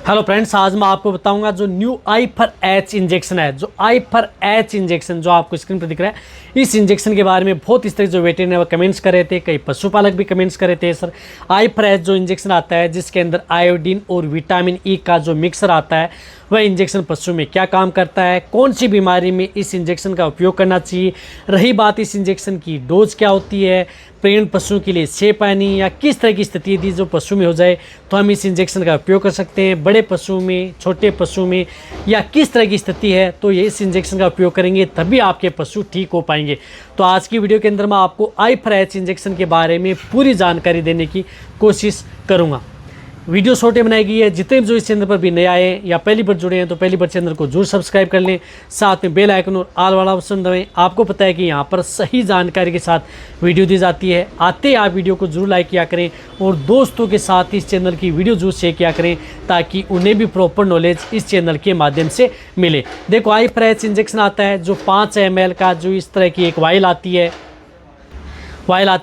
Hello friends, आज मैं आपको बताऊंगा जो न्यू I4H इंजेक्शन है, जो I4H इंजेक्शन जो आपको स्क्रीन पर दिख रहा है, इस इंजेक्शन के बारे में बहुत इस तरह जो वेटरनरी वो कमेंट्स कर रहे थे, कई पशुपालक भी कमेंट्स कर रहे थे। सर I4H जो इंजेक्शन आता है जिसके अंदर आयोडीन और विटामिन ई का जो मिक्सर आता है, वह इंजेक्शन पशु में क्या काम करता है, कौन सी बीमारी में इस इंजेक्शन का उपयोग करना चाहिए, रही बात इस इंजेक्शन की डोज क्या होती है, प्रेग्नेंट पशुओं के लिए सेफ है नहीं, या किस तरह की स्थिति यदि जो पशु में हो जाए तो हम इस इंजेक्शन का उपयोग कर सकते हैं, बड़े पशु में, छोटे पशु में, या किस तरह की स्थिति है तो ये इस इंजेक्शन का उपयोग करेंगे तभी आपके पशु ठीक हो पाएंगे। तो आज की वीडियो के अंदर मैं आपको I4H इंजेक्शन के बारे में पूरी जानकारी देने की कोशिश करूँगा। वीडियो छोटे बनाई गई है। जितने भी जो इस चैनल पर भी नए आए या पहली बार जुड़े हैं तो पहली बार चैनल को जरूर सब्सक्राइब कर लें, साथ में बेल आइकन और ऑल वाला ऑप्शन दबाएं। आपको पता है कि यहाँ पर सही जानकारी के साथ वीडियो दी जाती है। आते ही आप वीडियो को जरूर लाइक किया करें और दोस्तों के साथ इस चैनल की वीडियो जरूर शेयर किया करें ताकि उन्हें भी प्रॉपर नॉलेज इस चैनल के माध्यम से मिले। देखो I4H इंजेक्शन आता है जो 5 ml का जो इस तरह की एक वाइल आती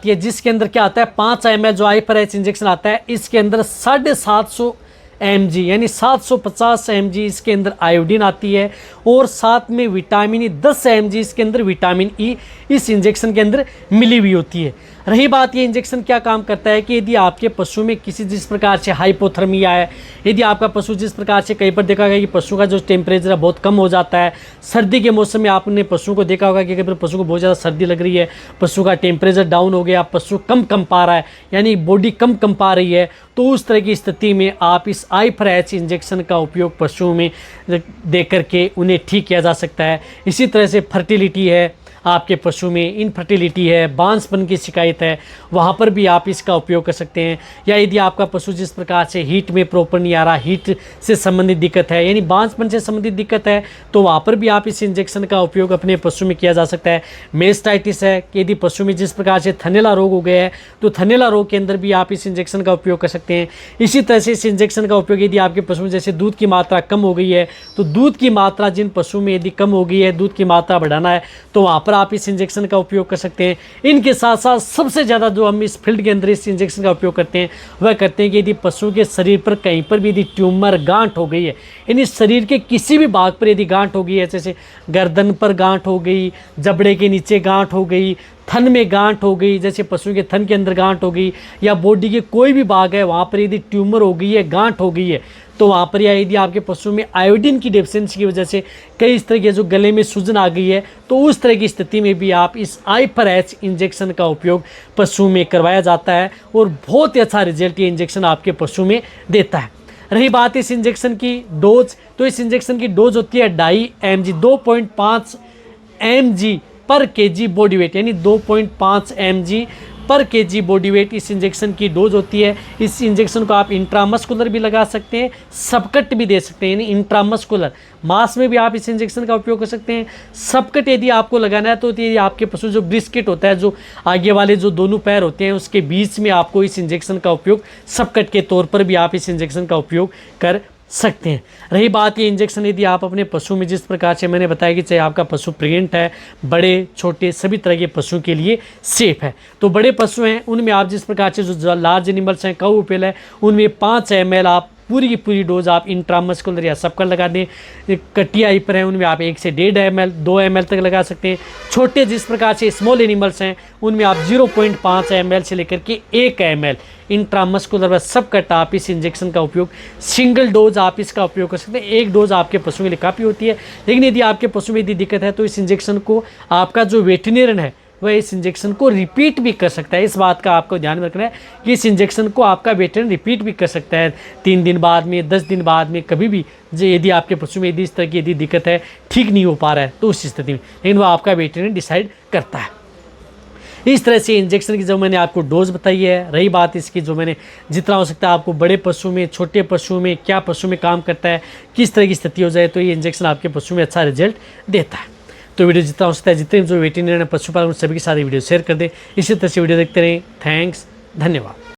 है, जिसके अंदर क्या आता है 5 ml जो I4H इंजेक्शन आता है, इसके अंदर 750 mg यानी 750 mg इसके अंदर आयोडीन आती है और साथ में विटामिन ई 10 mg इसके अंदर विटामिन ई इस इंजेक्शन के अंदर मिली हुई होती है। रही बात ये इंजेक्शन क्या काम करता है कि यदि आपके पशु में किसी जिस प्रकार से हाइपोथर्मिया है, यदि आपका पशु जिस प्रकार से कई बार देखा गया कि पशु का जो टेम्परेचर है बहुत कम हो जाता है, सर्दी के मौसम में आपने पशु को देखा होगा कि कई बार पशु को बहुत ज़्यादा सर्दी लग रही है, पशु का टेम्परेचर डाउन हो गया, पशु कम पा रहा है यानी बॉडी कम पा रही है, तो उस तरह की स्थिति में आप इस I4H इंजेक्शन का उपयोग पशुओं में दे करके उन्हें ठीक किया जा सकता है। इसी तरह से फर्टिलिटी है, आपके पशु में इनफर्टिलिटी है, बांझपन की शिकायत है, वहाँ पर भी आप इसका उपयोग कर सकते हैं। या यदि आपका पशु जिस प्रकार से हीट में प्रॉपर नहीं आ रहा, हीट से संबंधित दिक्कत है यानी बांझपन से संबंधित दिक्कत है, तो वहाँ पर भी आप इस इंजेक्शन का उपयोग अपने पशु में किया जा सकता है। मेस्टाइटिस है कि यदि पशु में जिस प्रकार से थनैला रोग हो गया है तो थनैला रोग के अंदर भी आप इस इंजेक्शन का उपयोग कर सकते हैं। इसी तरह से इस इंजेक्शन का उपयोग यदि आपके पशु में जैसे दूध की मात्रा कम हो गई है तो दूध की मात्रा जिन पशु में यदि कम हो गई है, दूध की मात्रा बढ़ाना है तो वहाँ पर आप इस इंजेक्शन का उपयोग कर सकते हैं। इनके साथ साथ सबसे ज़्यादा जो हम इस फील्ड के अंदर इस इंजेक्शन का उपयोग करते हैं वह करते हैं कि यदि पशु के शरीर पर कहीं पर भी यदि ट्यूमर गांठ हो गई है, यानी शरीर के किसी भी भाग पर यदि गांठ हो गई है, जैसे गर्दन पर गांठ हो गई, जबड़े के नीचे गांठ हो गई, थन में गांठ हो गई, जैसे पशु के थन के अंदर गांठ हो गई, या बॉडी के कोई भी भाग है वहाँ पर यदि ट्यूमर हो गई है, गांठ हो गई है, तो वहाँ पर या यदि आपके पशु में आयोडीन की डेफिशिएंसी की वजह से कई इस तरह के जो गले में सूजन आ गई है, तो उस तरह की स्थिति में भी आप इस I4H इंजेक्शन का उपयोग पशु में करवाया जाता है और बहुत ही अच्छा रिजल्ट ये इंजेक्शन आपके पशु में देता है। रही बात इस इंजेक्शन की डोज, तो इस इंजेक्शन की डोज होती है 2.5 mg 2.5 mg पर kg बॉडी वेट, यानी 2.5 mg पर kg बॉडी वेट इस इंजेक्शन की डोज होती है। इस इंजेक्शन को आप इंट्रामस्कुलर भी लगा सकते हैं, सबकट भी दे सकते हैं, यानी इंट्रामस्कुलर मांस में भी आप इस इंजेक्शन का उपयोग कर सकते हैं। सबकट यदि आपको लगाना है तो यदि आपके पशु जो ब्रिस्किट होता है, जो आगे वाले जो दोनों पैर होते हैं उसके बीच में आपको इस इंजेक्शन का उपयोग सबकट के तौर पर भी आप इस इंजेक्शन का उपयोग कर सकते हैं। रही बात ये इंजेक्शन यदि आप अपने पशु में जिस प्रकार से मैंने बताया कि चाहे आपका पशु प्रेग्नेंट है, बड़े छोटे सभी तरह के पशु के लिए सेफ है। तो बड़े पशु हैं उनमें आप जिस प्रकार से जो लार्ज एनिमल्स हैं, काऊ पेल है, उनमें 5 ml आप पूरी की पूरी डोज आप इंट्रामस्कुलर या सबका लगा दें। कटिया पर हैं उनमें आप 1 से 1.5 ml 2 ml तक लगा सकते हैं। छोटे जिस प्रकार से स्मॉल एनिमल्स हैं उनमें आप 0.5 ml से लेकर के 1 ml इंट्रामस्कुलर व सबकट आप इस इंजेक्शन का उपयोग सिंगल डोज आप इसका उपयोग कर सकते हैं। एक डोज आपके पशु के लिए काफ़ी होती है, लेकिन यदि आपके पशु में यदि दिक्कत है तो इस इंजेक्शन को आपका जो वेटरनरियन है वह इस इंजेक्शन को रिपीट भी कर सकता है। इस बात का आपको ध्यान रखना है कि इस इंजेक्शन को आपका वेटरनरी रिपीट भी कर सकता है 3 दिन बाद में, 10 दिन बाद में, कभी भी यदि आपके पशु में यदि इस तरह की यदि दिक्कत है, ठीक नहीं हो पा रहा है तो उस स्थिति में, लेकिन वह आपका वेटरनरी डिसाइड करता है। इस तरह से इंजेक्शन की जो मैंने आपको डोज बताई है, रही बात इसकी जो मैंने जितना हो सकता है आपको बड़े पशु में, छोटे पशु में, क्या पशु में काम करता है, किस तरह की स्थिति हो जाए तो ये इंजेक्शन आपके पशु में अच्छा रिजल्ट देता है। तो वीडियो जितना हो सकता है, जितने जो वेटरनरी पशुपालन सभी के साथ वीडियो शेयर कर दें। इसी तरह से वीडियो देखते रहें। थैंक्स, धन्यवाद।